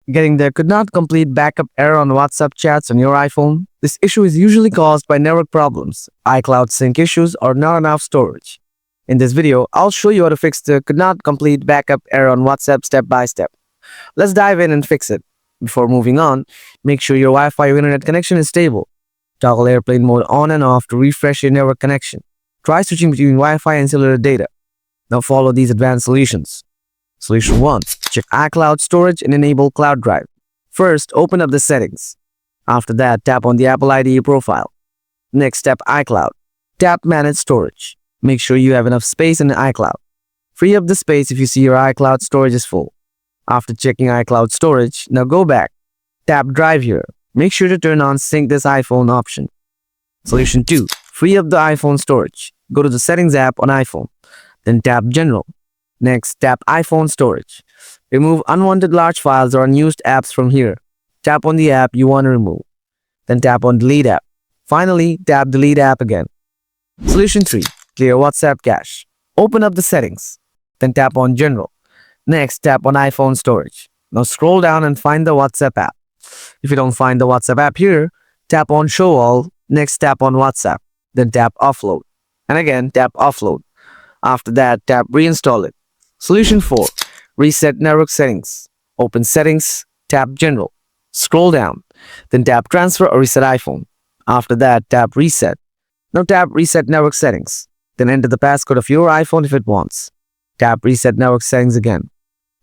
Getting the could not complete backup error on WhatsApp chats on your iPhone. This issue is usually caused by network problems, iCloud sync issues, or not enough storage. In this video, I'll show you how to fix the could not complete backup error on WhatsApp step by step. Let's dive in and fix it. Before moving on, make sure your Wi-Fi or internet connection is stable. Toggle airplane mode on and off to refresh your network connection. Try switching between Wi-Fi and cellular data. Now follow these advanced solutions. Solution 1. Check iCloud storage and enable Cloud Drive. First, open up the settings. After that, tap on the Apple ID profile. Next, tap iCloud. Tap Manage Storage. Make sure you have enough space in iCloud. Free up the space if you see your iCloud storage is full. After checking iCloud storage, now go back. Tap Drive here. Make sure to turn on Sync this iPhone option. Solution 2. Free up the iPhone storage. Go to the Settings app on iPhone. Then tap General. Next, tap iPhone Storage. Remove unwanted large files or unused apps from here. Tap on the app you want to remove. Then tap on Delete app. Finally, tap Delete app again. Solution 3. Clear WhatsApp cache. Open up the settings. Then tap on General. Next, tap on iPhone Storage. Now scroll down and find the WhatsApp app. If you don't find the WhatsApp app here, tap on Show All. Next, tap on WhatsApp. Then tap Offload. And again, tap Offload. After that, tap Reinstall it. Solution 4. Reset network settings. Open Settings, tap General. Scroll down. Then tap Transfer or Reset iPhone. After that, tap Reset. Now tap Reset network settings. Then enter the passcode of your iPhone if it wants. Tap Reset network settings again.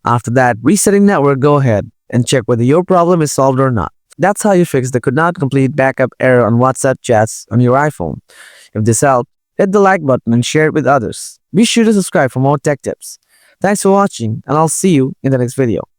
After that, resetting network, go ahead and check whether your problem is solved or not. That's how you fix the could not complete backup error on WhatsApp chats on your iPhone. If this helped, hit the like button and share it with others. Be sure to subscribe for more tech tips. Thanks for watching, and I'll see you in the next video.